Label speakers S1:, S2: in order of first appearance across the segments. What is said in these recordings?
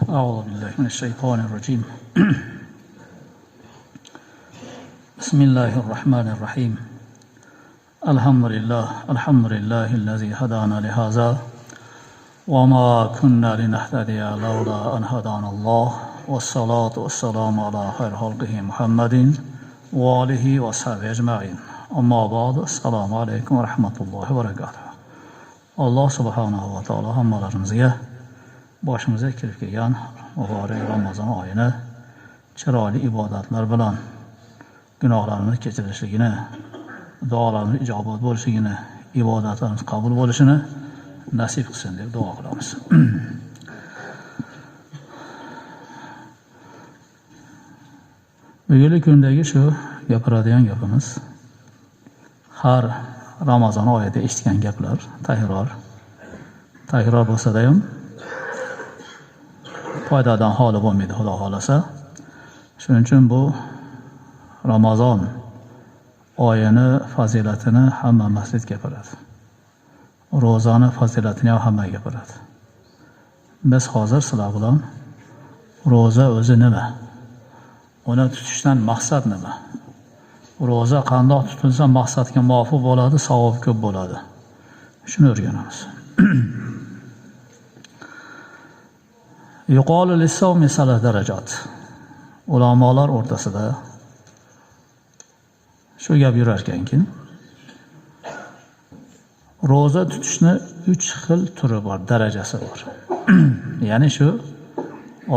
S1: أعوذ بالله من الشيطان الرجيم. بسم الله الرحمن الرحيم. الحمد لله الذي هدانا لهذا وما كنا لنهتدي لولا أن هدانا الله والصلاة والسلام على خير خلقه محمد وآله وصحبه أجمعين. أما بعد السلام عليكم ورحمة الله وبركاته. Allah subhanahu va taolo hammalarimizga boshimizga kirib kelgan muborak Ramazon oyini chiroyli ibodatlar bilan gunohlarimizni kechirishligini, duolarimiz ijobat bo'lishligini, ibodatlarimiz qabul bo'lishini nasib qilsin deb duo qilamiz. Bugungi kundagi shu gapiradigan gapimiz har Ramazon oyida eshitgan gaplar, takror bo'lsa-da ham foydadan xoli bo'lmaydi, Xudo xolasa. Shuning uchun bu Ramazon oyini fazilatini hamma masjid gapiradi. Ro'zani fazilatini ham hamma gapiradi. Biz hozir sizlar bilan ro'za o'zi nima? Uni tutishdan maqsad nima? Ro'za qandoq tutilsa maqsadga muvofiq bo'ladi, savob ko'p bo'ladi. Shuni o'rganamiz. Yuqolu lis-sawmi salat darajat. Ulamolar o'rtasida shu gap yurar ekanki, ro'za tutishni 3 xil turi bor, darajasi bor. Ya'ni shu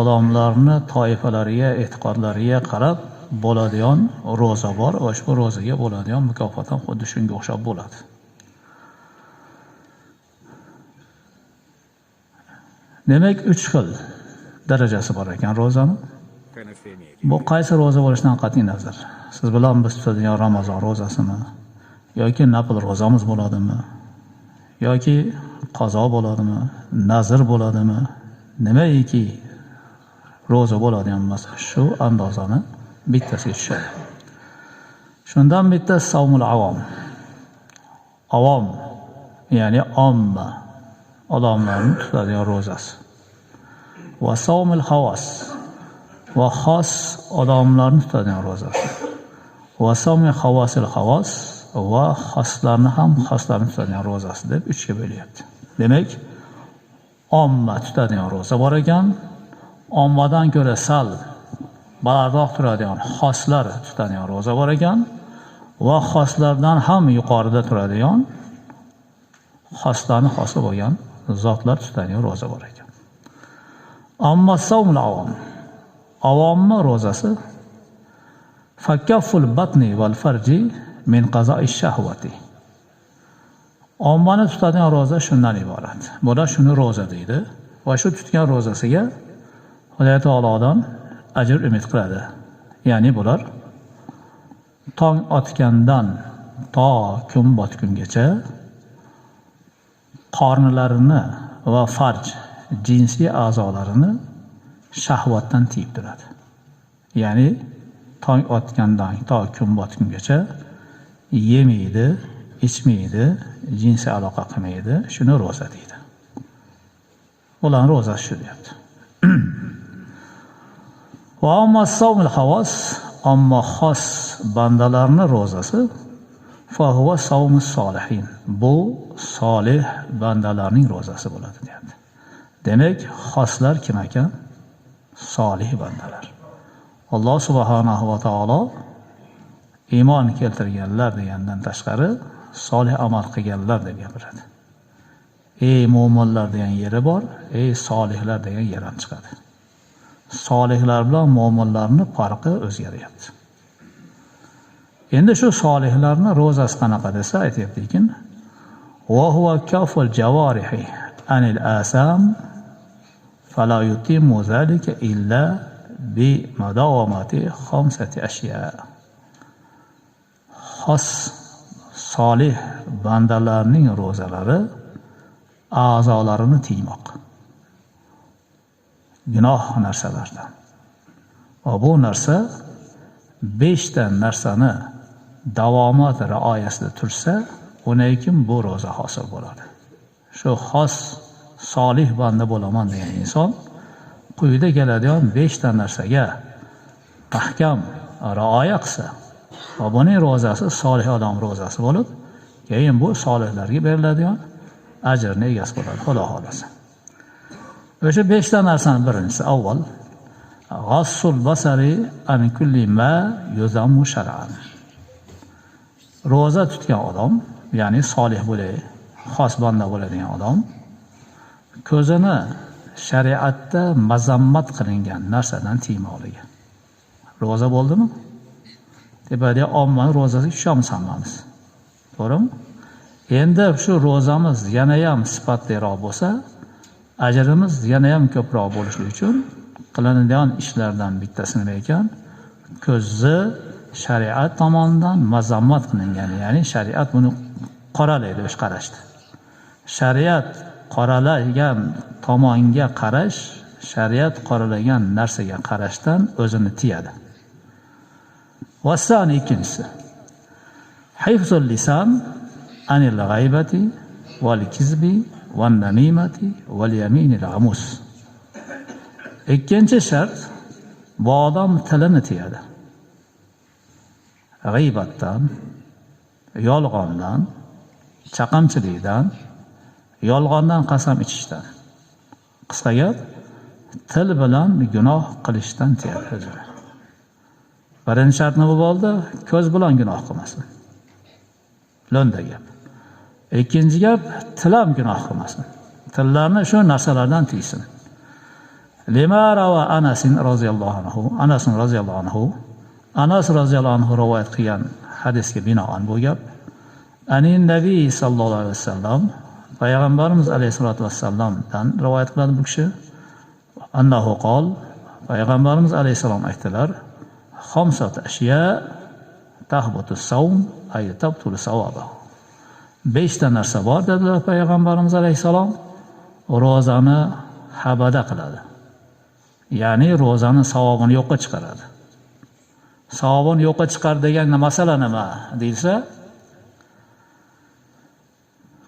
S1: odamlarni toifalariga, e'tiqodlariga qarab bo'ladigan ro'za bor va shu ro'zaga bo'ladigan mukofot ham xuddi shunga o'xshab bo'ladi. Demak, 3 xil darajasi bor ekan ro'zani. Bu qaysi ro'za bo'lishidan qat'iy nazar, siz bilan biz tutadigan Ramazon ro'zasimi yoki nafl ro'zamiz bo'ladimi yoki qazo bo'ladimi, nazr bo'ladimi, nimaiki ro'za bo'ladigan bo'lsa, shu andozani bittasiga tushadi. Shundan bittasi savmul avom. Avom, ya'ni omma odamlarning tutadigan ro'zasi. Va savmul xavos, va xos odamlarning tutadigan ro'zasi. Va savmul xavosil xavos, va xoslarni ham xoslarning tutadigan ro'zasi deb 3 ga bo'lyapti. Demak, omma tutadigan ro'za bor ekan, ommadan ko'ra sal balandroq turadigan xoslar tutadigan ro'za bor ekan va xoslardan ham yuqorida turadigan xoslarni xosi bo'lgan zotlar tutadigan ro'za bor ekan. Ammo savmul avom, avomma ro'zasi fakafful batni val farji min qazo'ish shahvati. Ommani tutadigan ro'za shundan iborat. Bular shuni ro'za deydi va shu tutgan ro'zasiga Xudo taolodan ajr umid qiladi. Ya'ni bular tong otgandan to kun botgungacha qornlarini va farj jinsiy a'zolarini shahvatdan tiyib turadi. Ya'ni tong otgandan to kun botgungacha yemaydi, ichmaydi, jinsiy aloqa qilmaydi. Shuni ro'za deydi. Ular ro'zasi shu deyapti. Va amma savmul xavos, amma xos bandalarning ro'zasi fa huwa savmus solihin. Bu solih bandalarning ro'zasi bo'ladi deyapti. Demak, xoslar kim ekan? Solih bandalar. Alloh subhanahu va taolo iymon keltirganlar degandan tashqari solih amal qilganlar deb gapiradi. Ey mu'minlar degan yeri bor, ey solihlar degan yer ham chiqadi. Solihlar bilan mu'minlarning farqi o'zgaryapti. Endi shu solihlarning ro'zasi qanaqa desa aytayapti-ki, va huwa kaful javarihi anil asam fala yutimmu zalika illa bi madawamati khamsati ashya. Xos solih bandalarning ro'zalari a'zolarini tiymoq. Gunoh narsalardan. Va bu narsa 5 ta narsani davomat rioyasida tursa, undan keyin bu ro'za hosil bo'ladi. Shu xos solih banda bo'laman degan inson quyida keladigan 5 ta narsaga mahkam rioya qilsa, va buning ro'zasi solih odam ro'zasi bo'lib, keyin bu solihlarga beriladigan ajrni egasi bo'ladi, Xudo xolasa. O'sha 5 ta narsaning birinchisi avval g'assul basari an kulli ma yuzammu shar'an. Ro'za tutgan odam, ya'ni solih bo'lay, xos banda bo'ladigan odam ko'zini shariatda mazammat qilingan narsadan tiymoqligi. Ro'za bo'ldimi? Tepada ommaning ro'zasiga tushamiz hammamiz. To'g'rimi? Endi shu ro'zamiz yana ham sifatliroq bo'lsa, ajrimiz yana ham ko'proq bo'lishi uchun qilinadigan ishlardan bittasi nima ekan? Ko'zni shariat tomonidan mazammat qilingan, ya'ni shariat buni qoralaydi o'sha qarashda. Shariat qoralagan tomonga qarash, shariat qoralagan narsaga qarashdan o'zini tiyadi. Vasani ikkinchisi hifzul lisan anil g'aybati wal kizbi wan namimati wal yaminil ghamus. Ikkinchi shart, bu odam tilini tiyadi. G'aybatdan, yolg'ondan, chaqamchilikdan, yolg'ondan qasam ichishdan. Qisqa gap, til bilan gunoh qilishdan tiyadi. Birinchi shart nima bo'ldi? Ko'z bilan gunoh qilmasin. Lo'nda gap. Ikkinchi gap, til ham gunoh qilmasin. Tillarni shu narsalardan tiysin. Lima rawa Anas roziyallohu anhu, Anas roziyallohu anhu rivoyat qilgan hadisga binoan bu gap. Anin Nabiy sallallohu alayhi vasallam, payg'ambarimiz alayhisolatu vasallamdan rivoyat qiladi bu kishi. Annahu qol, payg'ambarimiz alayhisalom aytdilar: "Xamsat ashya tahbutu sawm ay tabtul sawaba." 5 ta narsa bor dedilar payg'ambarimiz alayhisalom, ro'zani habada qiladi. Ya'ni ro'zani savobini yo'qqa chiqaradi. Savobini yo'qqa chiqar degan masala nima deyilsa,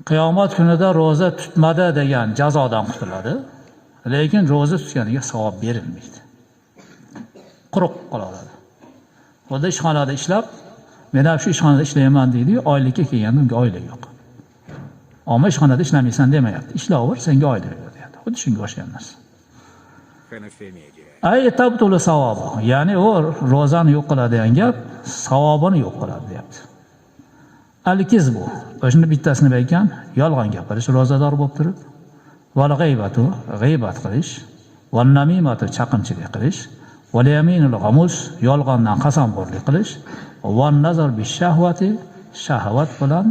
S1: qiyomat kunida ro'za tutmadi degan jazodan qutuladi, lekin ro'za tutganiga savob berilmaydi. Quruq qoladi. Xuddi ishxonada ishlab, men ham shu ishxonada ishlayman deydi, oylikka kelganda unga oylik yo'q. Ammo ishxonada ishlamaysan demayapti. Ishlaver, senga oylik yo'q deyapti. Xuddi shunga o'xshagan narsa. Ay tabtul savob, ya'ni u ro'zani yo'q qiladigan gap, savobini yo'q qiladi deyapti. Al-kiz bu. O'shini bittasini nima ekan? Yolg'on gapirish ro'zador bo'lib turib, val g'aybatu, g'aybat qilish, wan namimatu, chaqimchilik qilish, val yaminul ghamus, yolg'ondan qasamxo'rlik qilish, wan nazar bi shahvati, shahvat bilan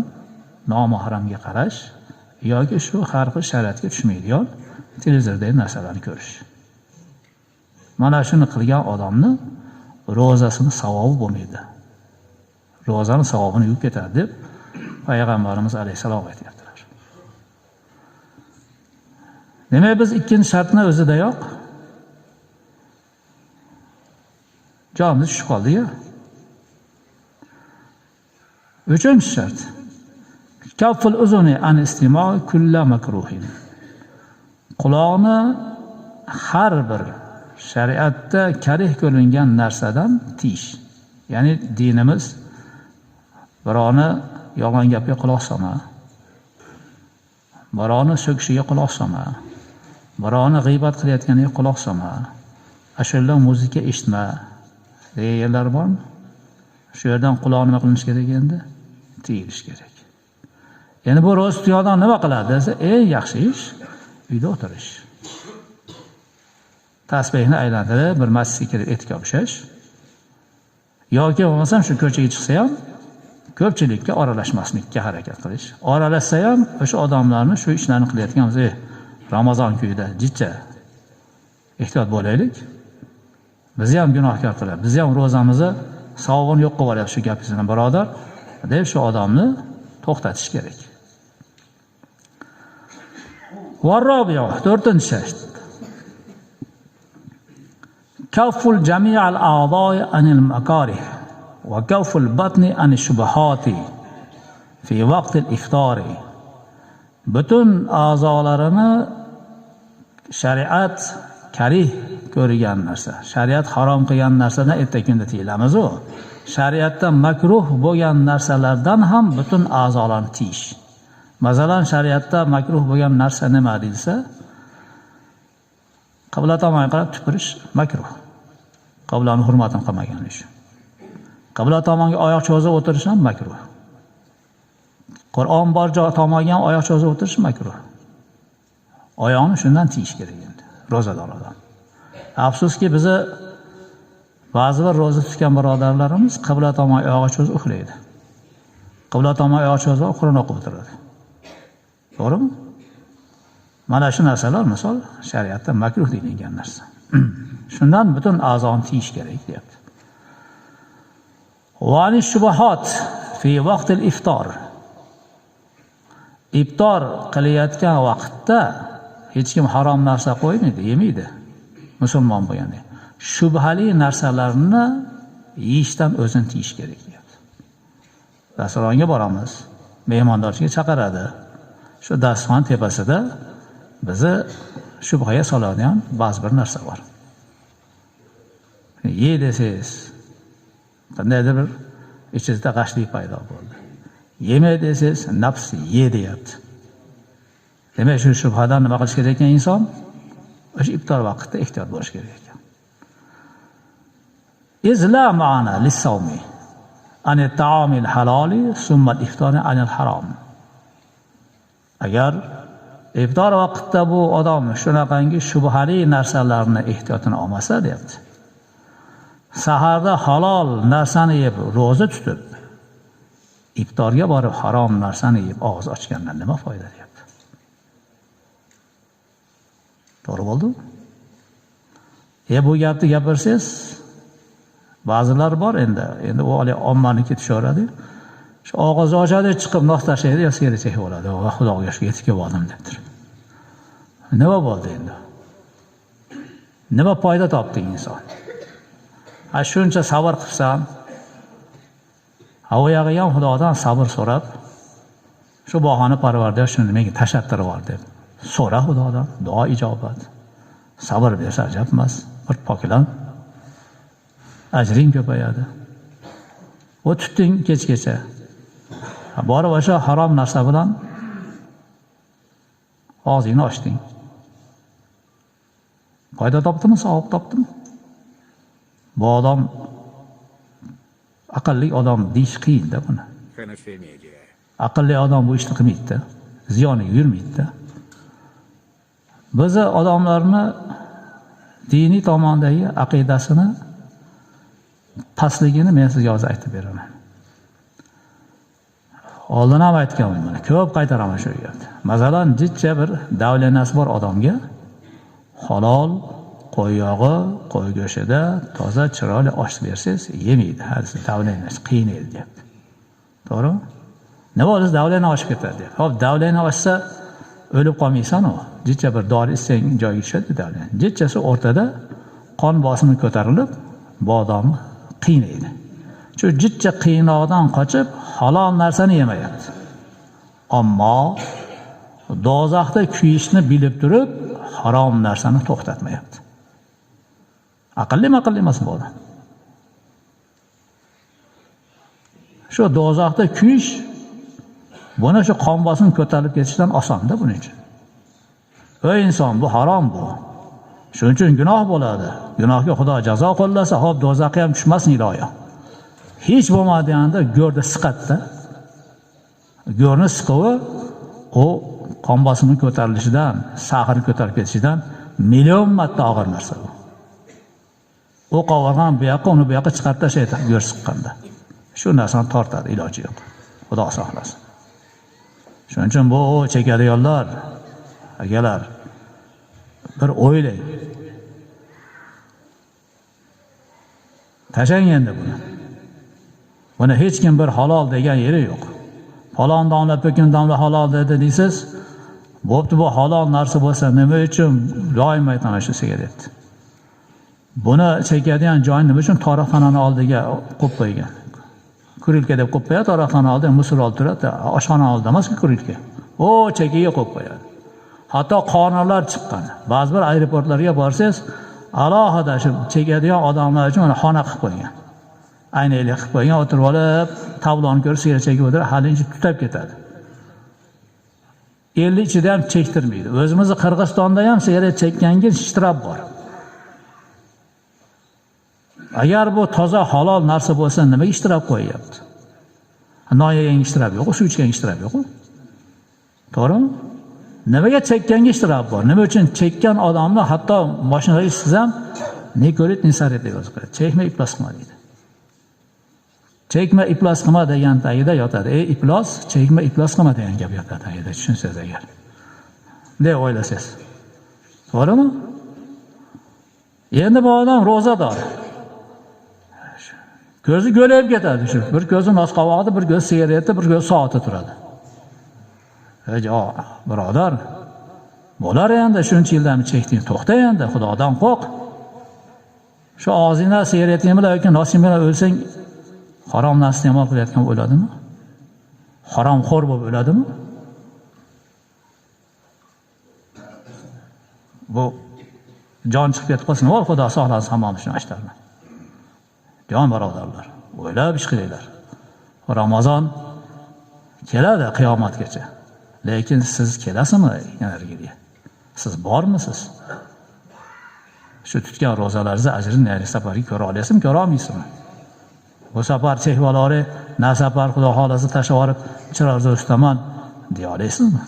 S1: nomahramga qarash yoki shu har xil shariatga tushmaydigan televizordagi narsalarni ko'rish. Mana shuni qilgan odamni ro'zasini savobi bo'lmaydi. Ro'zani savobini yo'q ketadi deb payg'ambarimiz alayhisalom aytganlar. Demak, biz ikkinchi shartni o'zidayoq jonimiz tushib qoldi-ya. Uchinchi shart kafful uzuni an istimo' kulla makruhin. Quloqni har bir shariatda karih ko'rilgan narsadan tiyish. Ya'ni dinimiz birovni yolg'on gapga quloq solma, birovni so'kishiga quloq solma, birovni g'iybat qilayotganiga quloq solma, ashula muzika eshitma degan yerlar bormi? Shu yerdan quloq nima qilinish kerak endi? Tiyilish kerak. Endi bu ro'za tutgan odam nima qiladi desa, eng yaxshi ish uyda o'tirish. Tasbehni aylantirib, bir masjidga kirib etikab ushlash. Yoki bo'lmasam shu ko'chaga chiqsa ham ko'pchilikka aralashmaslikka harakat qilish. Aralashsa ham o'sha odamlarni shu ishlarni qilayotganmiz, Ramazon kunida jicha ehtiyot bo'laylik. Biz ham gunohkor qilamiz. Biz ham ro'zamizni savobini yo'q qilib olyapmiz shu gapingizdan birodar, deb shu odamni to'xtatish kerak. Varrobiyo, 4-shart. Kafful jami'al a'dha'i anil makarih va kafful batni anil shubahati fi vaqtil iftari. Butun a'zolarini shariat karih ko'rgan narsa, shariat harom qilgan narsadan erta kunda tiyilamiz. Shariatda makruh bo'lgan narsalardan ham butun a'zolarni tiyish. Masalan, shariatda makruh bo'lgan narsa nima deyilsa, qibla tomonga qarab tupurish makruh. Qiblani hurmatini qilmagan ish. Qibla tomonga oyoq cho'zib o'tirish ham makruh. Qur'on bor joy tomonga ham oyoq cho'zib o'tirish makruh. Oyoqni shundan tiyish kerak endi ro'zador odam. Afsuski bizni ba'zi bir ro'za tutgan birodarlarimiz qibla tomon oyoq cho'zib uxlaydi. Qibla tomon oyoq cho'zib Qur'on o'qib o'tiradi. To'g'rimi? Mana shu narsalar misol shariatda makruh deyilgan narsa. Shundan butun a'zoni tiyish kerak deyapti. Va ani shubuhat fi vaqtil iftor. Iftor qilayotgan vaqtda hech kim harom narsa qo'ymaydi, yemaydi. Musulmon bo'lganda. Shubhali narsalarni yeyishdan o'zini tiyish kerak deyapti. Dasturxonga boramiz, mehmondorchiga chaqiradi. Shu dasturxon tepasida bizni shubhaga soladigan ba'zi bir narsa bor. Ye desangiz, qandaydir bir ichingizda g'ashlik paydo bo'ldi. Yeme desangiz, nafs ye deyapti. Demak, shu shubhadan nima qilish kerak ekan inson? O'sha iftor vaqtida ehtiyot bo'lish kerak ekan. Izla ma'ana lis-sawmi an at-ta'amil halali summa al-iftari anil harom. Agar iftor vaqtida bu odam shunaqangi shubhali narsalarni ehtiyotini olmasa deyapti. Saharda halol narsani yeb ro'za tutib, iftorga borib harom narsani yeb og'iz ochgandan nima foyda deyapti. To'g'ri bo'ldimi? Bu gapni gapirsangiz, ba'zilar bor endi u ommaniki tushaveradi. Shu og'iz ochadi, chiqib nos tashlaydi, yo sigaret chekib oladi. Va xudoga shu yetib keldim debdir. Nima bo'ldi endi? Nima foyda topdi inson? Shuncha sabr qilsam, havayog'iga ham Xudodan sabr so'rab, shu bahona Parvardigor shuni menga tashattiri bor deb so'ra Xudodan, duo ijobat. Sabr bersa ajab emas, bir poklan. Ajring ko'payadi. O tutding kechgacha. Borib o'sha harom narsa bilan og'zingni ochding. Foyda topdimi, savob topdimi? Bu odam aqlli odam deyish qiyin-da buni. Aqlli odam bu ishni qilmaydi-da, ziyoniga yurmaydi-da. Biz odamlarni diniy tomondagi aqidasini pastligini men sizga hozir aytib beraman. Oldin ham aytganman buni, ko'p qaytaraman shu gapni. Masalan, jichcha bir davlanasi bor odamga halol qo'y yog'i, qo'y go'shida toza chiroyli osh bersangiz, yemaydi. Hadis davlanasi qiynaydi deyapti. To'g'rimi? Nima bo'lsa davlani oshib ketadi deyapti. Xo'p, davlani oshsa o'lib qolmaysan-ku. Jichcha bir dori ichsang joyiga tushadi davlan. Jichchasi o'rtada qon bosimi ko'tarilib, bu odamni qiynaydi. Shu jichcha qiynoqdan qochib halol narsani yemayapti. Ammo do'zaxda kuyishni bilib turib, harom narsani to'xtatmayapti. Aqlli emas bu odam. Shu do'zaxda kuyish buni shu qon bosim ko'tarilib ketishdan osonda buning uchun. Ey inson, bu harom bu. Shuning uchun gunoh bo'ladi. Gunohga Xudo jazo qo'llasa, hop do'zaxga ham tushmasin iloyim. Hech bo'lmaganida go'rda siqatda. Go'rni siquvi u qon bosimi ko'tarilishidan, sahri ko'tarib ketishidan million marta og'ir narsa bu. U qovurgan bu yoqqa, uni bu yoqqa chiqarib tashlaydi go'r siqqanda. Shu narsani tortadi, iloji yo'q. Xudo saqlasin. Shuning uchun bu chekadiganlar, akalar, bir o'ylang. Tashlang endi buni. Buni hech kim bir halol degan yeri yo'q. Falon domla, po'kin domla halol dedi deysiz, bo'pti, bu halol narsa bo'lsa, nima uchun doim aytaman shu sigaret. Buni chekadigan joy nima uchun toroxxonani oldiga qo'yib qo'ygan? Kurilka deb qo'yib qo'yadi, toroxxona oldida musor olib turadi, oshxona oldida emas kurilka. O chekiga qo'yib qo'yadi. Hatto qonunlar chiqqan. Ba'zi bir aeroportlarga borsangiz, alohida shu chekadigan odamlar uchun mana xona qilib qo'ygan. Aynakli qilib qo'ygan, o'tirib olib, tabloni ko'rib sigaret chekib o'tirib, halinchi tutab ketadi. 50 ichida ham chektirmaydi. O'zimizni Qirg'izistonda ham sigaret chekkanga shtrab bor. Agar bu toza halol narsa bo'lsa, nimaga shtrab qo'yyapti? Non yegan shtrab yo'q, suv ichgan shtrab yo'q. To'g'rimi? Nimaga chekkanga shtrab bor? Nima uchun chekkan odamni hatto mashinaga ishsiz ham Nikolit Nisaret deb yozib qo'yadi. Chekma iflos qilma deydi. Chekma iflos qilma degan tagida yotadi. Iflos, chekma iflos qilma degan gap yotadi tagida, tushunsangiz agar. Deb o'ylasangiz. To'g'rimi? Endi bu odam ro'zador. Ko'zi go'layib ketadi shu. Bir ko'zi nosqovoqda, bir ko'zi sigaretda, bir ko'zi soatda turadi. Birodar, bo'lar endi shuncha yildan chekding, to'xta endi, Xudodan qo'rq. Shu og'zingda sigareting bilan yoki nosing bilan o'lsang, harom narsa iste'mol qilayotgan bo'ladimi? Haromxo'r bo'lib o'ladimi? Bu jon chiqib ketib qolsin, voy Xudo saqlasin hammamiz shuni ashtarni. Jon birodarlar, o'ylab ish qilinglar. Ramazon keladi qiyomatgacha. Lekin siz kelasizmi energiyaga? Siz bormisiz? Shu tutgan ro'zalaringizni ajrini nari safarga ko'ra olasizmi, ko'ra olmaysizmi? Bu safar chekvalari, na safar Xudo xolasi tashlab olib, chiroqda ustaman deya olasizmi?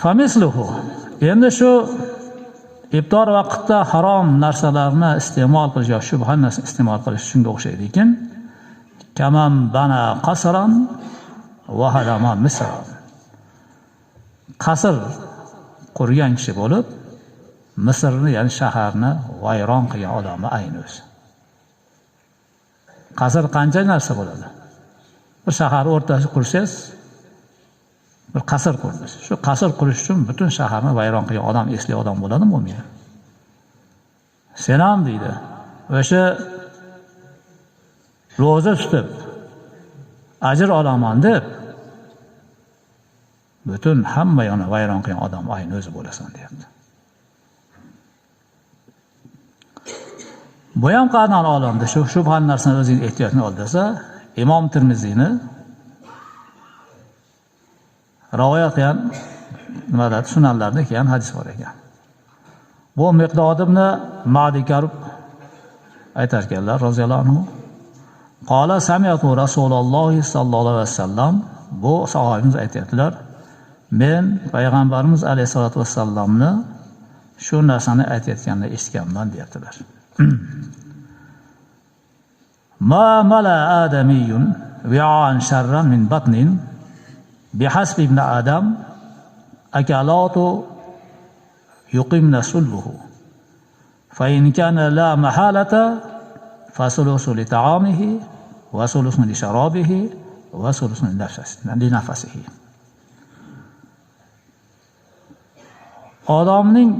S1: Famisluhu. Endi shu iftor vaqtida harom narsalarni iste'mol qilish yoki shubha narsani iste'mol qilish shunga o'xshaydi ekan. Kaman bana qasran va hadama misran. Qasr qurgan kishi bo'lib, Misrni, ya'ni shaharni vayron qilgan odamni ayni o'zi. Qasr qancha narsa bo'ladi? Bir shahar o'rtasida qursangiz, bir qasr qurdingiz. Shu qasr qurish uchun butun shaharni vayron qilgan odam esli odam bo'ladimi, bo'lmaydi? Sen ham deydi. O'sha ro'za tutib ajr olaman deb butun hamma yoni vayron qilgan odam ayni o'zi bo'lasan deyapti. Bu ham qanday olamda shu shubha narsani o'zining ehtiyotini oldasa, Imom Tirmiziyni rivoyat qilgan nimada sunanlarda kelgan hadis bor ekan. Bu Miqdod ibn Ma'di Karib aytar ekanlar roziyallohu anhu. Qala sami'tu Rasululloh sallallohu alayhi vasallam, bu sahobaimiz aytadilar, men payg'ambarimiz alayhisolatu vasallamni shu narsani aytayotganini eshitganman deyaptilar. Ma mala adamiyun wi'an sharran min batnin bihasbi ibn adam akalatu yuqimna sulbuhu fa in kana la mahalata fasulusu li ta'amihi wa sulusu li sharabihi wa sulusu li nafasihi. Odamning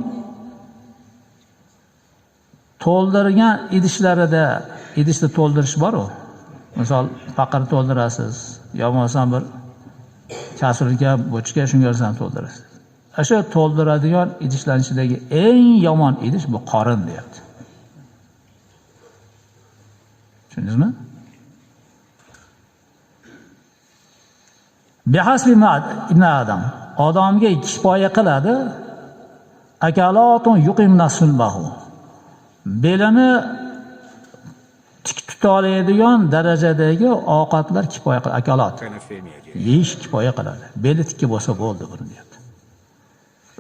S1: to'ldirgan idishlarida, idishni to'ldirish bor-ku. Misol, faqir to'ldirasiz, yo bo'lmasa bir kasurga, bochka shunga narsa to'ldirasiz. O'sha to'ldiradigan idishlarning ichidagi eng yomon idish bu qorin deyapti. Tushundingizmi? Bihasbi ibn Adam, odamga kifoya qiladi. Akalatun yuqimna sulbahu. Belini tik tuta oladigan darajadagi ovqatlar kifoya qiladi. Akalat. Yeyish kifoya qiladi. Beli tikka bo'lsa bo'ldi buni deyapti.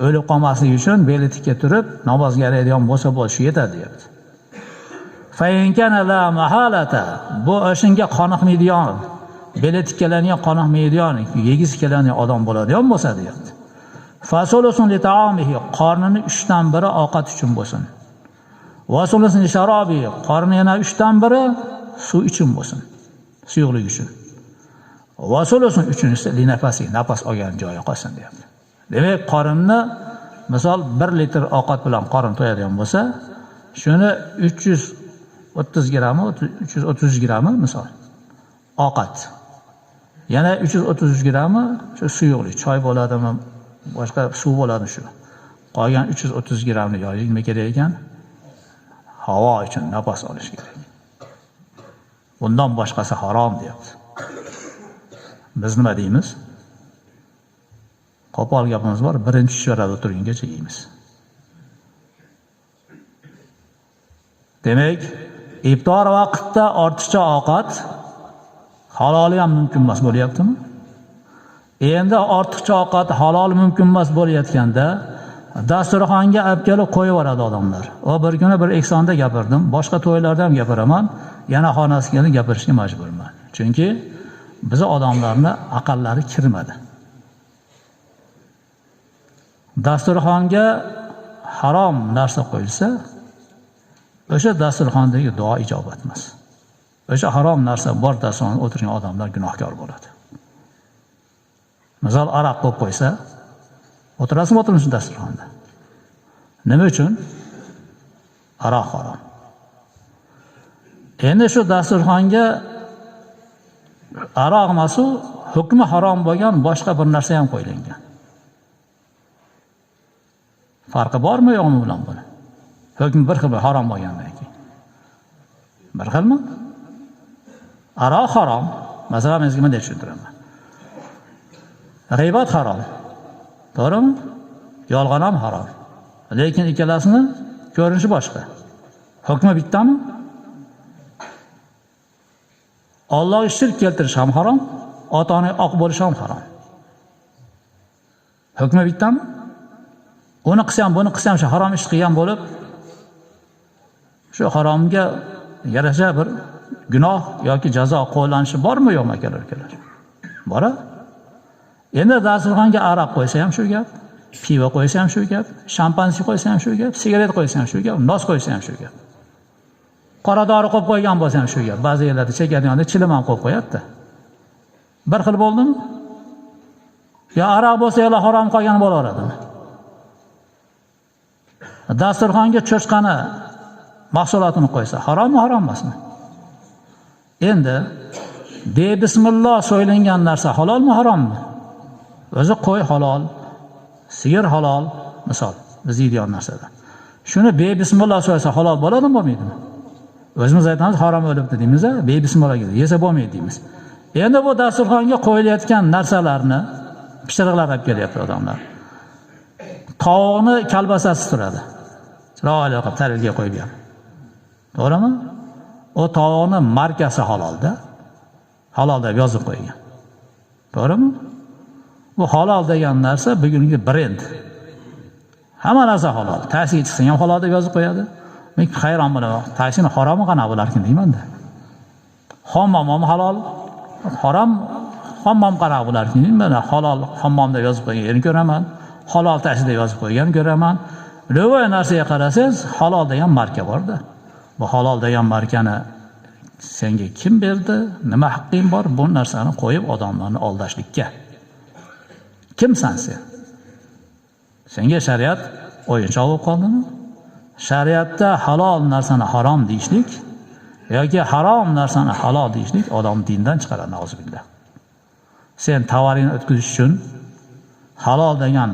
S1: O'lib qolmasligi uchun beli tikka turib, namozga yaraydigan bo'lsa bo'ldi, shu yetadi deyapti. Fa in kana la mahalata, bu o'shinga qoniqmaydigan, beli tikkalaniga qoniqmaydigan, yegisi keladigan odam bo'ladigan bo'lsa deyapti. Fasulusun li ta'amihi, qornini 3 dan biri ovqat uchun bo'lsin. Vasulusun li sharabihi, qorni yana 3 dan biri suv uchun bo'lsin. Suyuqlik uchun. Vasulusun uchinchisi li nafasi, nafas olgan joyi qolsin deyapti. Demak, qorinni misol 1 litr ovqat bilan qorin to'yadigan bo'lsa, shuni 330 grammi, 330 grammi misol ovqat Yana 333 grammi shu suyuqli, choy bo'ladimi, boshqa suv bo'ladi shu. Qolgan 330 grammni yoylik nima kerak ekan? Havo uchun nafas olish kerak. Bundan boshqasi harom deyapti. Biz nima deymiz? Qo'pol gapimiz bor, birinchi chorada turgungacha yeymiz. Demak, iftor vaqtida ortiqcha ovqat haloli ham mumkin emas bo'lyaptimi? Endi ortiqcha ovqat halol mumkin emas bo'layotganda dasturxonga olib kelib qo'yib yuboradi odamlar. Bir kuni bir eksonda gapirdim, boshqa to'ylarda ham gapiraman, yana xonasiga kelib gapirishga majburman. Chunki biz odamlarni aqllari kirmadi. Dasturxonga harom narsa qo'yilsa, o'sha dasturxondagi duo ijobat emas. O'sha harom narsa bor dasturxonda o'tirgan odamlar gunohkor bo'ladi. Misol aroq qo'yib qo'ysa, o'tirasizmi o'tirmisiz dasturxonda? Nima uchun? Aroq harom. Endi shu dasturxonga aroq emasu, hukmi harom bo'lgan boshqa bir narsa ham qo'yilgan. Farqi bormi yo'qmi bilan buni? Hukmi bir xil harom bo'lgandan keyin. Bir xilmi? Aroq harom. Masalan, men sizga bunday tushuntiraman. G'iybat harom. To'g'rimi? Yolg'on ham harom. Lekin ikkalasini ko'rinishi boshqa. Hukmi bittami? Allohga shirk keltirish ham harom, ota-onaga oq bo'lish ham harom. Hukmi bittami? Uni qilsam, buni qilsam shu harom ish qilgan bo'lib, shu haromga yarasha bir gunoh yoki jazo qo'llanishi bormi yo'qmi akalar? Bor. Endi dasturxonga aroq qo'ysa ham shu gap, pivo qo'ysa ham shu gap, shampansi qo'ysa ham shu gap, sigaret qo'ysa ham shu gap, nos qo'ysa ham shu gap. Qora dori qo'yib qo'ygan bo'lsa ham shu gap. Ba'zi yerlarda chekadiganda chilim ham qo'yib qo'yadi. Bir xil bo'ldimi? Yo aroq bo'lsa yo'la harom qolgan bo'laveradimi? Dasturxonga cho'chqani mahsulotini qo'ysa harommi, harom emasmi? Endi bismillah so'ylangan narsa halolmi, harommi? O'zi qo'y halol, sigir halol, misol biz yeydigan narsadan. Shuni bismillah so'ysa halol bo'ladimi, bo'lmaydimi? O'zimiz aytamiz harom o'libdi deymiz-a, bismillah yesa bo'lmaydi deymiz. Endi bu dasturxonga qo'yilayotgan narsalarni pishiriqlar olib kelyapti odamlar. Tovuqni kalbasasi turadi. Chiroyli qilib tarelga qo'ygan. To'g'rimi? O tovuqni markasi halolda. Halol deb yozib qo'ygan. To'g'rimi? Bu halol degan narsa bugungi brend. Hamma narsa halol. Taksi chiqsa ham halol deb yozib qo'yadi. Men hayron bo'laman. Taksini haromi qana bo'larkin deyman-da. Hammom ham halol, harom hammom qana bo'larkin. Men halol hammom deb yozib qo'ygan ko'raman. Halol taksi deb yozib qo'ygan ko'raman. Lo'voy narsaga qarasangiz, halol degan marka bor-da. Bu halol degan markani senga kim berdi? Nima haqqing bor bu narsani qo'yib odamlarni aldashlikka? Kimsan sen? Senga shariat o'yinchoq bo'lib qoldimi? Shariatda halol narsani harom deyishlik yoki harom narsani halol deyishlik odam dindan chiqaradi, nauzubillah. Sen tovaringni o'tkazish uchun halol degan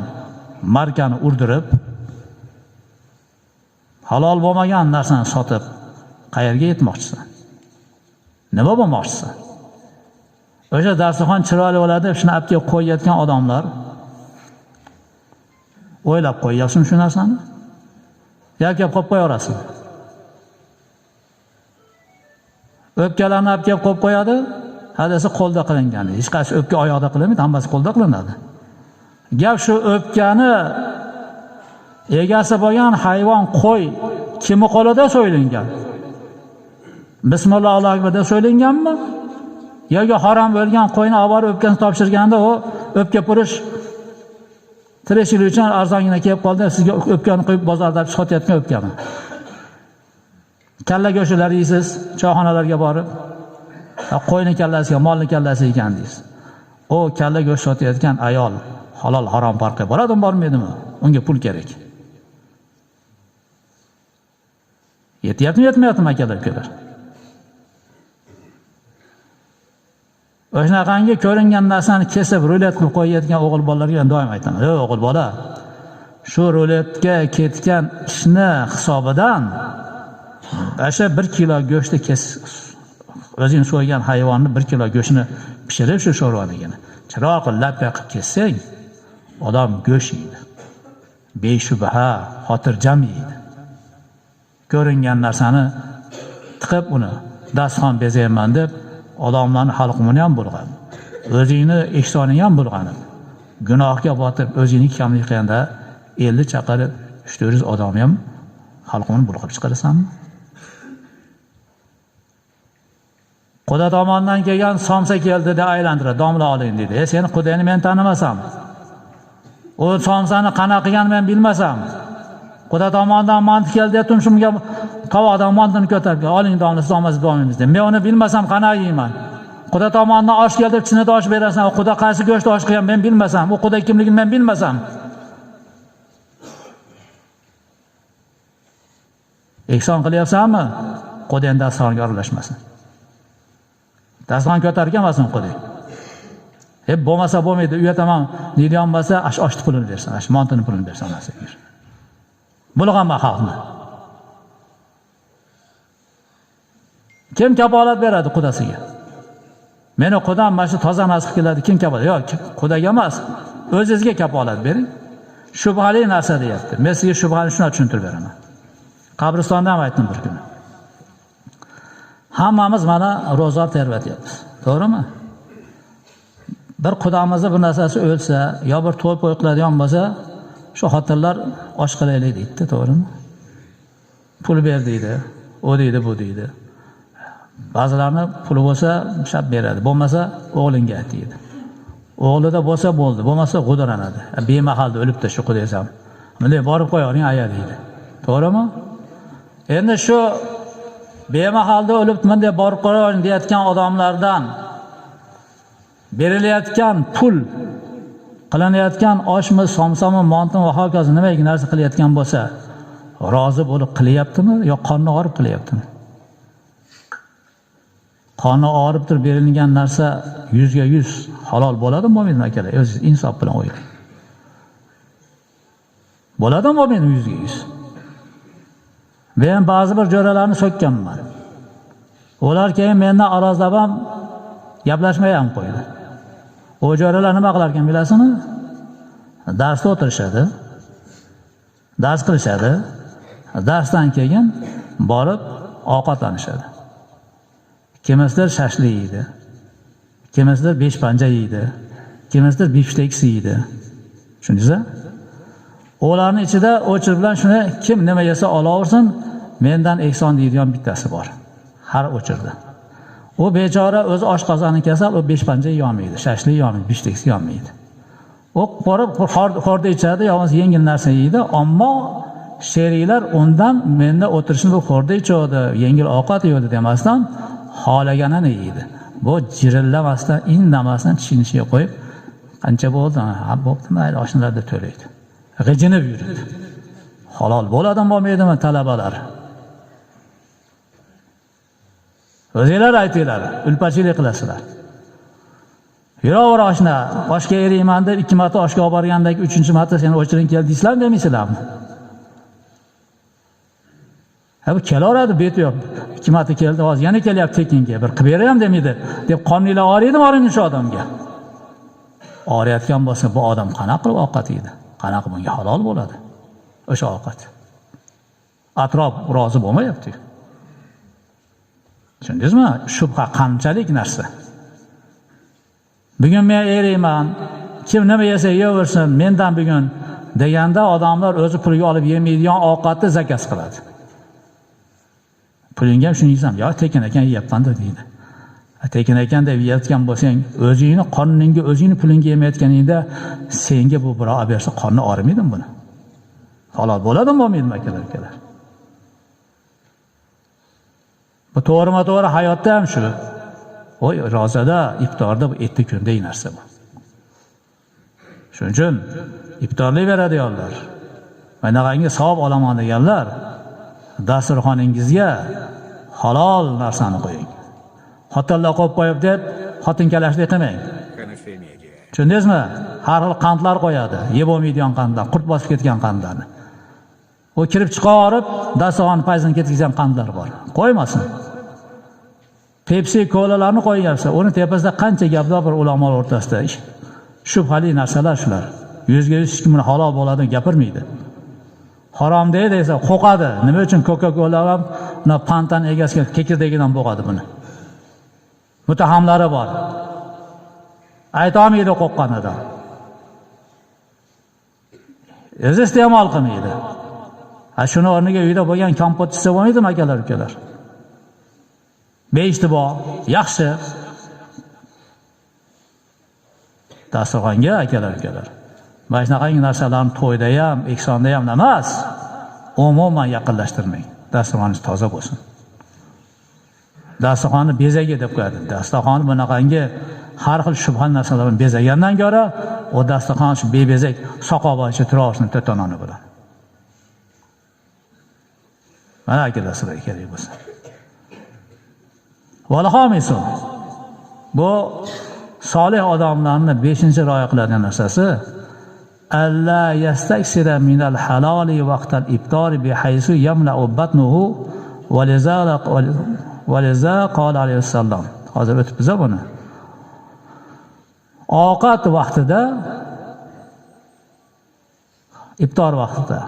S1: markani urdirib, halol bo'lmagan narsani sotib qayerga yetmoqchisan? Nima bo'lmoqchisan? O'sha dasturxon chiroyli bo'ladi deb shuni olib kelib qo'yayotgan odamlar o'ylab qo'yyapsizmi shu narsani? Yoki qo'yib qo'yaverasizmi? O'pkalarni olib kelib qo'yib qo'yadi, hadasi qo'lda qilingan. Hech qaysi o'pka oyoqda qilinmaydi, hammasi qo'lda qilinadi. Gap shu o'pkani egasi bo'lgan hayvon qo'y kimi qo'lida so'yilgan? Bismillah Allohu akbar deb so'yilganmi? Yoki harom bo'lgan qo'yni olib borib o'pkani topshirganda u o'pka purish tirishlik uchun arzongina kelib qoldi, sizga o'pkani qo'yib bozorda sotayotgan o'pkami? Kalla go'shtlar yeysiz, choyxonalarga borib, qo'yni kallasiga, molni kallasi ekan deysiz. O kalla go'sht sotayotgan ayol halol harom farqi bo'ladimi, bormaydimi? Unga pul kerak. Yetyapmi, yetmayaptimi akalar? O'shanaqangi ko'ringan narsani kesib rulet qilib qo'yayotgan o'g'il bolalarga doim aytaman: "Ey o'g'il bola, shu ruletga ketgan ishni hisobidan o'sha 1 kilo go'shtni o'zing so'ygan hayvonni 1 kilo go'shtni pishirib shu sho'rvaligini chiroq lap-lap qilib kessang, odam go'sht yeydi. Beshubha, xotirjam yeydi. Ko'ringan narsani tiqib uni dasturxon bezayman deb odamlarni xalqini ham bulg'ab, o'zingni ehsoningni ham bulg'anib, gunohga botib o'zingni kamlik qilganda 50 chaqirib 300 odamni ham xalqini bulg'ab chiqarasanmi? Quda tomonidan kelgan somsa keldi deb aylantiradi, domla oling dedi. Seni qudangni men tanimasam, o somsani qanaqa qilganini men bilmasam, quda tomonidan manti keldi deb tumshimga qovoqdan mantini ko'tarib, oling domla somasi bo'lmaymiz deb. Men uni bilmasam qanaqa yeyman? Quda tomonidan osh keldi deb chinida osh berasan, o quda qaysi go'shtni osh qilgan men bilmasam, u quda kimligini men bilmasam. Ehson qilyapsanmi? Qudang dasturxonga aralashmasin. Dasturxon ko'targan emasmi qudang? Bo'lmasa bo'lmaydi, uyataman, niyam bo'lsa, oshni pulini bersin, mantini pulini bersin onasiga. Bulg'anma xalqni. Kim kapolat beradi qudasiga? Meni qudam mana shu toza nasib keladi, kim kapolat? Yo'q, qudaga emas, o'zingizga kapolat bering. Shubhali narsa deyapti. Men sizga shubhani shuni tushuntirib beraman. Qabristonda ham aytdim bir kuni. Hammamiz mana ro'za terbatyapmiz. To'g'rimi? Bir qudamizni bir narsasi o'lsa, yo bir to'y qiladigan bo'lsa, shu xotinlar osh qilaylik deydi, to'g'rimi? Pul ber deydi, o deydi, bu deydi. Ba'zilarni puli bo'lsa, shab beradi, bo'lmasa o'g'lingga ayt deydi. O'g'lida bo'lsa bo'ldi, bo'lmasa g'udaranadi. Bemahalda o'libdi shu qudangiz ham. Bunday borib qo'ying aya deydi. To'g'rimi? Endi shu bemahalda o'libman deb borib qo'ying deyotgan odamlardan berilayotgan pul, qilinayotgan oshmi, somsami, mantimi va hokazo nimaga narsa qilayotgan bo'lsa, rozi bo'lib qilyaptimi yo qonni og'rib qilyaptimi? Qonni og'rib turib berilgan narsa 100 ga 100 halol bo'ladimi, bo'lmaydimi akalar? O'zingiz insof bilan o'ylang. Bo'ladimi, bo'lmaydimi 100 ga 100? Men ba'zi bir jo'ralarni so'kkanman. Ular keyin mendan arozlab ham gaplashmay ham qo'ydi. O jo'ralar nima qilar ekan bilasizmi? Darsda o'tirishadi. Dars qilishadi. Darsdan keyin borib ovqatlanishadi. Kimisidir shashlik yeydi. Kimisidir besh panja yeydi. Kimisidir biftek yeydi. Tushundingizmi? Ularning ichida o'chir bilan shuni kim nima yesa olaversin, mendan ehson deydigan bittasi bor. Har o'chirdi. O bechora o'zi oshqozoni kasal, o besh panja yemaydi, shashlik yemaydi, biftek yemaydi. O borib xorda ichadi, yolg'iz yengil narsa yeydi, ammo sheriklar undan menda o'tirishni bu xorda ichadi, yengil ovqat yeydi demasdan xolaganini yeydi. Bu jirillamasdan, indamasdan tishiga qo'yib, qancha bo'ldi? Ha, bo'pti, mayli, oshnalarda to'laydi. G'ijinib yuradi. Halol bo'ladimi, bo'lmaydimi talabalar? O'zinglar aytinglar, ulpachilik qilasizlar. Yuraver oshna, oshga eriyman deb 2 marta oshga olib borgandagi 3-marta seni o'chiring keldi deysizlarmi, demaysizlarmi? Ha, bu kelaveradi, beti yo'q. 2 marta keldi, hozir yana kelyapti tekinga, bir qilib beray ham demaydi, deb qoninglar og'riydimi, og'riymi shu odamga? Og'riyotgan bo'lsa, bu odam qanaqa qilib ovqat yeydi? Qanaqa bunga halol bo'ladi o'sha ovqat? Atrof rozi bo'lmayapti. Tushundingizmi? Shubha qanchalik narsa. Bugun men eriyman, kim nima yesa yeyaversin, mendan bugun deganda odamlar o'zi pulga olib yemaydigan ovqatni zakaz qiladi. Pulingga ham shuni yeysan, yo tekin ekan yeyapman-da deydi. Tekin ekan deb yeyotgan bo'lsang, o'zingni qonuningga, o'zingni pulingga yemayotganingda senga bu birov olib bersa qonni og'rimaydimi buni? Halol bo'ladimi, bo'lmaydimi akalar? Bu to'g'rima-to'g'ri hayotda ham shu. Voy, rozada, iftorda bu etni kundek narsa bu. Shuning uchun iftorlik beradiganlar, manaqangi savob olaman deganlar, dasturxoningizga halol narsani qo'ying. Xotinlar qo'yib deb xotinkalashlik qilmang. Tushundingizmi? Har xil qandlar qo'yadi, yeb bo'lmaydigan qandlar, qurt bosib ketgan qandlarni. U kirib chiqarib, dasturxon payzini ketkizgan qandlar bor. Qo'ymasin. Pepsi, kolalarni qo'ygansa, uni tepasida qancha gaplar bor ulamolar o'rtasida. Shubhali narsalar shular. 100% hech kim buni halol bo'ladi gapirmaydi. Harom deydi esa qo'qadi. Nima uchun Coca-Cola ham pantan egasiga kekirdagidan bo'g'adi buni? Mutahamlari bor. Aytolmaydi qo'qqanidan. O'zi iste'mol qilmaydi. Shuni o'rniga uyda bo'lgan kompot ichsa bo'lmaydimi akalar, ukalar? Beshti bor, yaxshi. Dasturxonga akalar, ukalar. Mana shunaqangi narsalarni to'yda ham, ehsonda ham emas, umuman yaqinlashtirmang. Dasturxoningiz toza bo'lsin. Dasturxonni bezagi deb qo'yadi. Dasturxonni bunaqangi har xil shubhali narsalar bilan bezagandan ko'ra, o dasturxon shu bebezak soqovochi turaversin to'tononi bilan. Mana akalar sizlarga kerak bo'lsa. Valhomisu. Bu solih odamlarning 5-rioya qiladigan narsasi alla yastaksira minal halali vaqtal ibtori bihaysu yamla'u batnuhu va liza qala alayhi vasallam. Hozir o'tib biza buni. Ovqat vaqtida, iftor vaqtida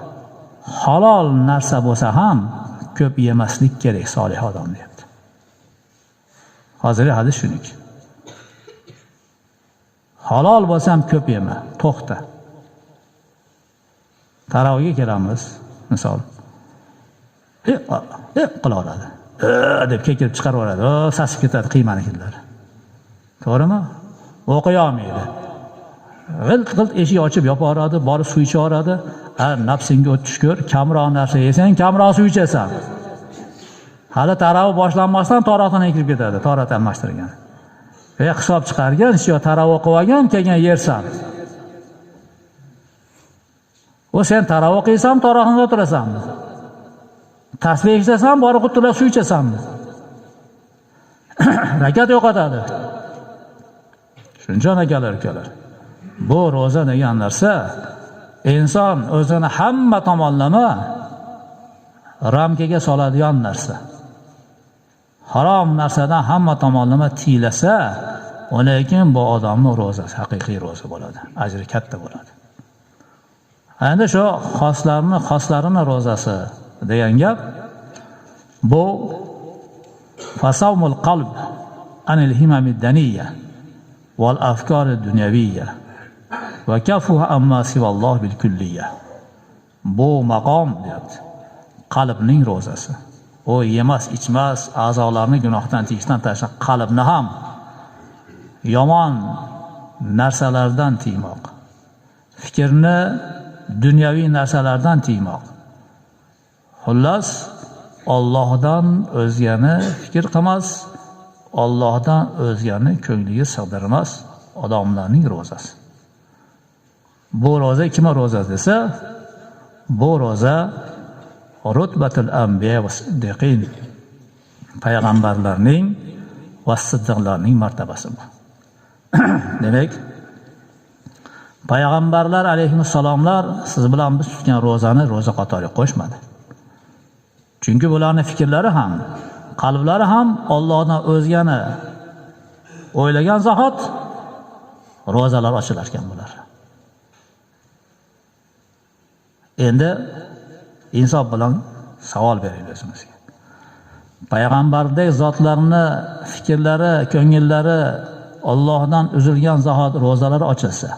S1: halol narsa bo'lsa ham ko'p yemaslik kerak solih odam deyapti. Hozirgi hadis shuniki. Halol bo'lsa ham ko'p yema, to'xta. Taravihga kelamiz, misol. Qilaveradi. Deb kekirib chiqaraveradi. Sasib ketadi qiymanikilar. To'g'rimi? O'qiy olmaydi. G'ilt eshik ochib yopaveradi, borib suv ichaveradi. Nafsingga o't tushkir, kamroq narsa yesang, kamroq suv ichasan. Hali taravih boshlanmasdan tarovatdan kirib ketadi, tarovat almashtirgan. Hisob chiqargan, shu taravih o'qib olgan, kelgan yersan. O sen taravih o'qiysan, tarovatda o'tirasanmi? Tasbih eshitasan, borib qutulab suv ichasanmi? Rakat yo'qotadi. Shuncha akalar, ukalar. Bu roza degan narsa inson o'zini hamma tomonlama ramkaga soladigan narsa. Harom narsadan hamma tomonlama tiylasa, lekin bu odamning ro'zasi haqiqiy ro'za bo'ladi. Ajri katta bo'ladi. Endi shu xoslarini ro'zasi degan gap bu fasawmul qalb anil himamid daniyya wal afkar dunyaviyya va kafuha amma sivalloh bil kulliyya. Bu maqom deyapti. Qalbning ro'zasi. O yemas, ichmas, a'zolarni gunohdan tiyishdan tashlab qalbni ham yomon narsalardan tiymoq. Fikrni dunyoviy narsalardan tiymoq. Xullas, Allohdan o'zgani fikr qilmas, Allohdan o'zgani ko'ngliga sig'dirmas odamlarning ro'zasi. Bu ro'za kimning ro'zasi desa, bu ro'za rutbatul anbiya va siddiqin, payg'ambarlarning va siddiqlarning martabasi bu. Demak, payg'ambarlar alayhissalomlar siz bilan biz tutgan ro'zani ro'za qatoriga qo'shmadi. Chunki bularning fikrlari ham, qalblari ham Allohdan o'zgani o'ylagan zahot ro'zalar ochilar ekan bular. Endi insof bilan savol beraylik o'zimizga. Payg'ambardek zotlarning fikrlari, ko'ngillari Allohdan uzilgan zahot ro'zalari ochilsa,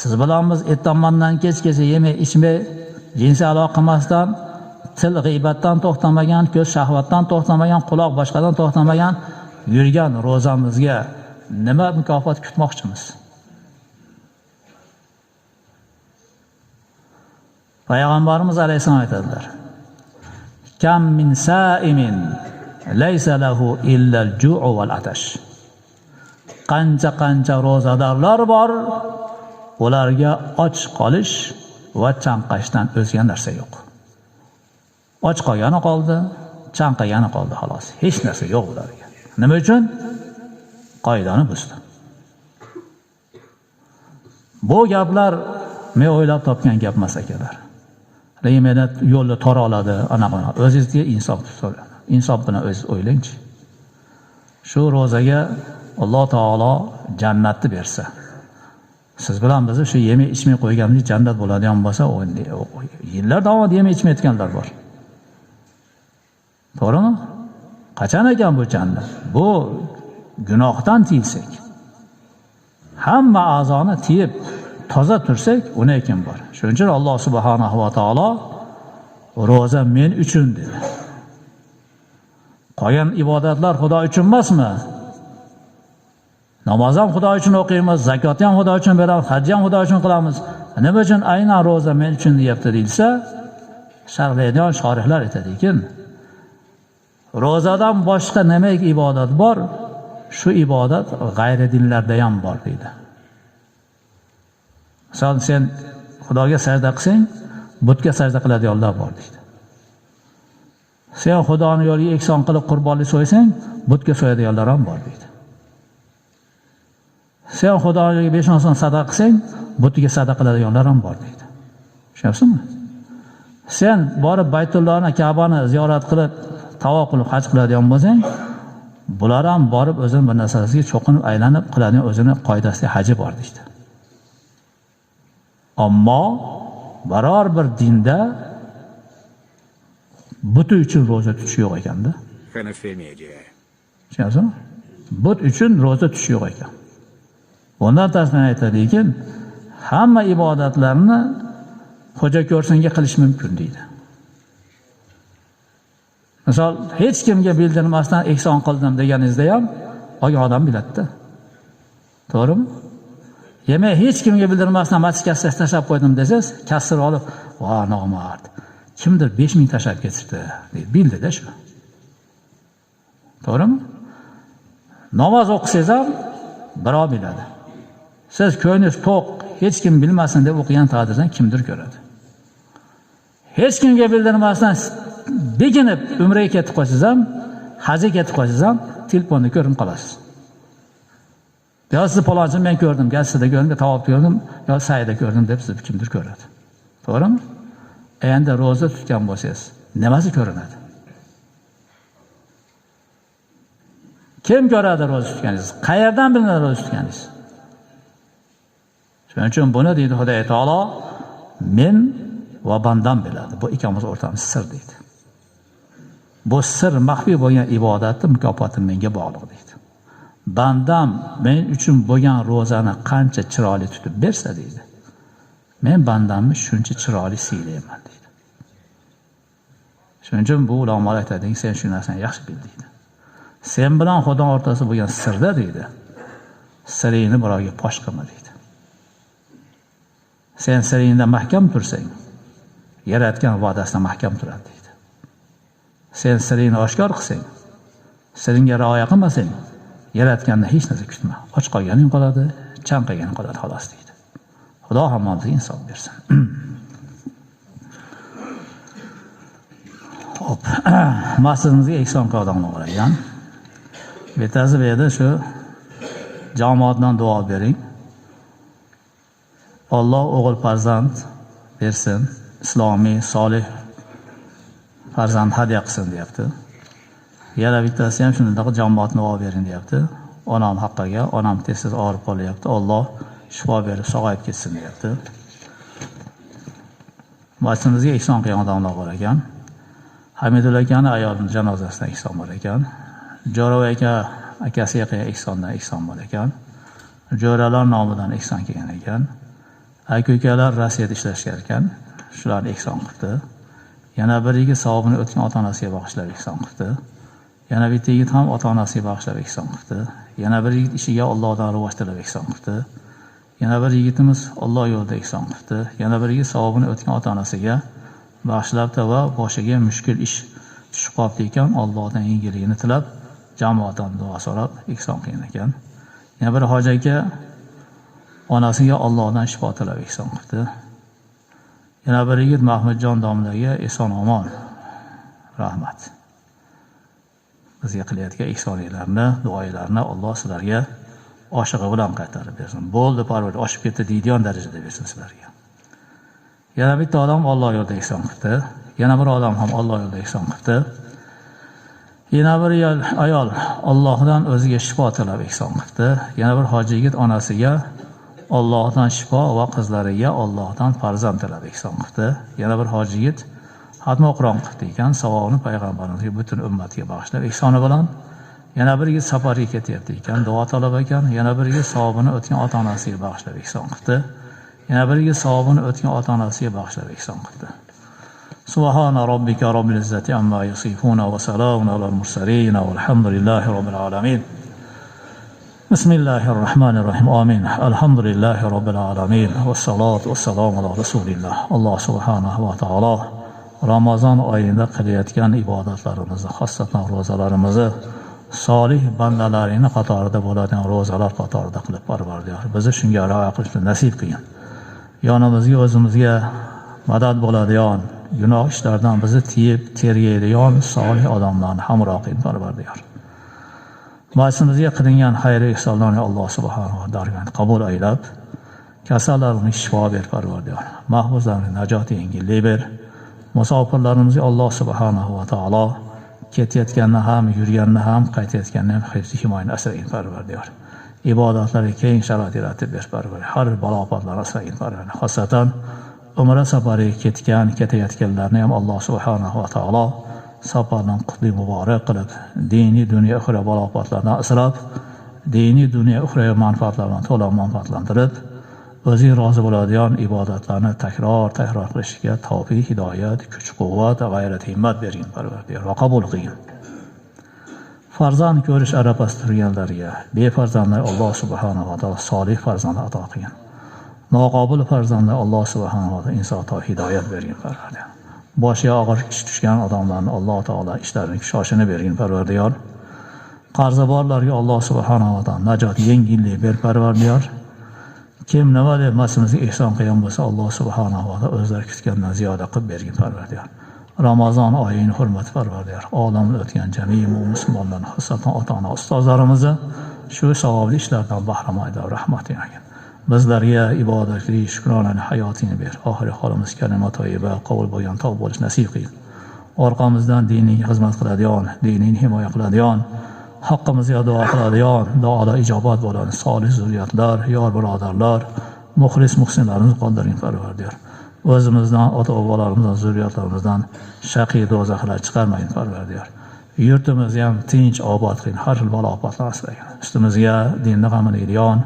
S1: siz bilan biz ertamandan kechgacha yemay, ichmay, jinsiy aloqa qilmasdan, til g'iybatdan to'xtamagan, ko'z shahvatdan to'xtamagan, quloq boshqadan to'xtamagan yurgan ro'zamizga nima mukofot kutmoqchimiz? Payg'ambarimiz alayhisalom aytadilar: "Kam min sa'imin laysa lahu illa al-ju'u wal atash." Qancha ro'zadorlar bor, ularga och qolish va chanqashdan o'zga narsa yo'q. Och qolgani qoldi, chanqagani qoldi xolos. Hech narsa yo'q ularga. Nima uchun? qoidani buzdi. Bu gaplar men o'ylab topgan gap emas akalar. Meni yo'lda tora oladi, anaqa. O'zingizga insof bilan o'zingiz o'ylangchi. Shu ro'zaga Alloh taolo jannatni bersa, siz bilan bizni shu yemay ichmay qo'yganimiz jannat bo'ladigan bo'lsa, yillar davomida yemay ichmayotganlar bor. To'g'rimi? Qachon ekan bu jannat? Bu gunohdan tiyilsak, hamma a'zoni tiyib toza tursak, uni ekan bor. Shuning uchun Alloh subhanahu va taolo ro'za men uchun dedi. Qolgan ibodatlar Xudo uchun emasmi? Namoz ham Xudo uchun o'qiymiz, zakot ham Xudo uchun beramiz, haj ham Xudo uchun qilamiz. Nima uchun aynan ro'za men uchun deyapti deyilsa, sharhlaydigan shorihlar aytadi-ki, ro'zadan boshqa nimaiki ibodat bor, shu ibodat g'ayri dinlarda ham bor deydi. Misol sen Xudoga sajda qilsang, butga sajda qiladiganlar bor deydi. Sen Xudoning yo'liga ehson qilib qurbonlik so'ysang, butga so'yadiganlar ham bor deydi. Sen Xudoga 5 so'm sadaqa qilsang, butga sadaqa qiladiganlar ham bor deydi. Tushunyapsizmi? Sen borib Baytullohni, Ka'bani ziyorat qilib, tavof qilib haj qiladigan bo'lsang, bular ham borib o'zini bir narsasiga cho'qinib aylanib qiladigan o'zini qoidasiga haji bor deydi. Ammo biror bir dinda but uchun ro'za tutish yo'q ekanda. Tushunyapsizmi? But uchun ro'za tutish yo'q ekan. Bundan tashqari aytadiki, hamma ibodatlarni xo'ja ko'rsinga qilish mumkin deydi. Misol, hech kimga bildirmasdan ehson qildim deganingizda ham olgan odam biladi-da. To'g'rimi? Yemak hech kimga bildirmasdan masjidga tashlab qo'ydim desangiz, kasr olib, "Va, nomard. Kimdir 5000 tashlab ketibdi" deb bildi-da shu. To'g'rimi? Namoz o'qisangiz ham birov biladi. Siz ko'nglingiz to'q, hech kim bilmasin deb o'qigan taqdirda kimdir ko'radi. Hech kimga bildirmasdan bekinib umraga ketib qolsangiz ham, hajga ketib qolsangiz ham telefonda ko'rib qolasiz. Yo sizni palonchi men ko'rdim, gazetda ko'rdim, tavob ko'rdim, yo sayda ko'rdim deb sizni kimdir ko'radi. To'g'rimi? Endi ro'za tutgan bo'lsangiz, nimasi ko'rinadi? Kim ko'radi ro'za tutganingizni? Qayerdan bilinadi ro'za tutganingiz? Shuning uchun buni deydi Xudo taolo, men va bandam biladi. Bu ikkamiz o'rtamizda sir deydi. Bu sir maxfiy bo'lgan ibodatni mukofoti menga bog'liq deydi. Bandam men uchun bo'lgan ro'zani qancha chiroyli tutib bersa deydi, men bandamni shuncha chiroyli siylayman deydi. Shuning uchun bu ulamolar aytadi, sen shu narsani yaxshi bil deydi. Sen bilan Xudo o'rtasida bo'lgan sirda deydi, siringni birovga fosh qilma deydi. Sen siringda mahkam tursang, yaratgan va'dasida mahkam turadi deydi. Sen siringni oshkor qilsang, siringga rioya qilmasang, yaratgandan hech narsa kutma. Och qolganing qoladi, chanqaganing qoladi xolos deydi. Xudo hammamizga insof bersin. Hop. Masjidimizga ehson qiladigan bo'lgan. Bittasi bu yerda shu jamoatdan duo bering. Alloh o'g'il farzand bersin, islomiy, solih farzand hadya qilsin deyapti. Yana bittasi ham shunday jamoatni duo bering deyapti. Onam haqqiga, onam tez-tez og'rib qolyapti. Alloh shifo berib, sog'ayib ketsin deyapti. Masjidimizga ehson qilgan odamlar bor ekan. Hamidulla akani ayolining janozasidan ehson bor ekan. Jo'rov aka akasiga qilgan ehson bor ekan. Jo'ralar nomidan ehson kelgan ekan. Aka-ukalar Rossiyada ishlashgan ekan. Shularni ehson qildi. Yana bir yigit savobini o'tgan ota-onasiga bag'ishlab ehson qildi. Yana bitta yigit ham ota-onasiga bag'ishlab ehson qildi. Yana bir yigit ishiga Allohdan rivoj tilab ehson qildi. Yana bir yigitimiz Alloh yo'lida ehson qildi. Yana bir yigit savobini o'tgan ota-onasiga bag'ishlabdi va boshiga mushkul ish tushib qoldi ekan, Allohdan yengilligini tilab, jamoatdan duo so'rab ehson qilgan ekan. Yana bir hoji aka onasiga Allohdan shifo tilab ehson qildi. Yana bir yigit Mahmudjon domlaga eson omon rahmat. bizga qilayotgan ihsoninglarni, duoinglarni Alloh sizlarga oshig'i bilan qaytarib bersin. Bo'ldi, Parvar, oshib ketdi deydigan darajada bersin sizlarga. Yana bitta odam Alloh yo'lida ihson qildi. Yana bir odam ham Alloh yo'lida ihson qildi. Yana bir ayol Allohdan o'ziga shifo tilab ihson qildi. Yana bir hoji yigit onasiga Allohdan shifo va qizlariga Allohdan farzand tilab ihson qildi. Yana bir hoji yigit xatmi Qur'on qildi ekan, savobini payg'ambarimizga butun ummatga bag'ishlab ihsoni bilan. Yana bir yigit safarga ketyapti ekan, duo talab ekan. Yana bir yigit savobini o'tgan ota-onasiga bag'ishlab ihson qildi. Yana bir yigit savobini o'tgan ota-onasiga bag'ishlab ihson qildi. Subhana robbika robbil izzati amma yasifuna va salamun alal mursalin valhamdulillahi robbil alamin. Bismillahirrahmanirrahim. Amin. Alhamdulillahi robbil alamin. Vassalatu vassalamu ala rasulillah. Alloh subhanahu va taolo Ramazon oyida qilayotgan ibodatlarimizni, xosatan ro'zalarimizni solih bandalaringning qatorida bo'ladigan ro'zalar qatorida qilib Parvardigor bizni shunga rioya qilishni nasib qilgin. Yonimizga o'zimizga madad bo'ladigan, gunoh ishlardan bizni tiyib tergaydigan solih odamlarni hamroh qilib Parvardigor. Majlisimizga qilingan xayr ihsonlarni Alloh subhanahu va taolo qabul aylab, kasallarni shifo ber Parvardigor. Mahbuslarni najot yengillik ber. Musofirlarimizga Alloh subhanahu va taolo ketayotganni ham, yurganni ham, qaytayotganni ham hifz himoyani asragin Parvardigor. Ibodatlarga keng sharoit yaratib ber Parvardigor. Har balo-ofatlardan asragin Parvardigor. Xosatan umra safariga ketayotganlarni ham Alloh subhanahu va taolo safardan qutli muborak qilib, diniy dunyo uxra balo-ofatlardan asrab, diniy dunyo uxra manfaatlardan to'liq manfaatlantirib, o'ziga rozi bo'ladigan ibodatlarni takror qilishga tavfiq, hidoyat, kuch-quvvat va g'ayrat himmat bergin Parvardigor va qabul qilgin. Farzand ko'rish arafasida turganlarga befarzandlar Alloh subhanahu va taolo solih farzand ato qilgin. Noqobil farzandlar Alloh subhanahu va taolo insonga hidoyat bergin Parvardigor. Boshiga og'ir ish tushgan odamlarni Alloh taolo ishlarini kushoshini bergin Parvardigor. Qarzi borlarga Alloh subhanahu va taolo najot yengillik ber Parvardigor. Kim nima deb masimizga ihson qilgan bo'lsa Alloh subhanahu va taolo o'zlari kutgandan ziyoda qilib bergin Parvardigor. Ramazon oyining hurmati Parvardigor, olamda o'tgan jami' musulmonlarni, xosatan ota-ona ustozlarimizni shu savobli ishlardan bahramand va rahmat aylasin. Bizlarga ibodatli, shukronali hayotini ber. Oxiri holimiz kalima toyiba, qabul bo'lgan tavba bo'lish nasib qil. Orqamizdan diniy xizmat qiladigan, dinini himoya qiladigan, haqqimizga duo qiladigan, duolar ijobat bo'ladi. Solih zurriyatlar, yor birodarlar, muxlis muhsinlarimizni qoldiring Parvardigor. O'zimizdan, ota-bobolarimizdan, zurriyatlarimizdan shaqiy do'zaxlar chiqarmagin Parvardigor. Yurtimizni ham tinch, obod qil, har xil balo-ofatlardan asragin. Ustimizga dinni g'amlaydigan,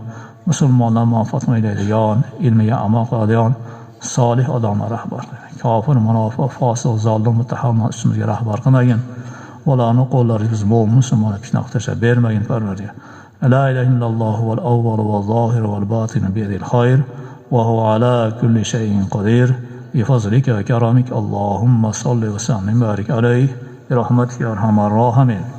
S1: musulmonlar manfaat o'ylaydigan, ilmiga amal qiladigan solih odamlar rahbar qilgin. Kofir, munofiq, fosiq, zolim, muttahamlar ustimizga rahbar qilmagin. Ularning qo'llariga biz mo'min musulmonlar fitnaga tashlab bermagin Parvardigor. La ilaha illalloh val awwal val zohir val batin bi yadil khayr va huwa ala kulli shay'in qodir. Bi fazlika va karamik Allohumma salli va sallim barik alayhi bi rahmatika ya arhamar rahimin.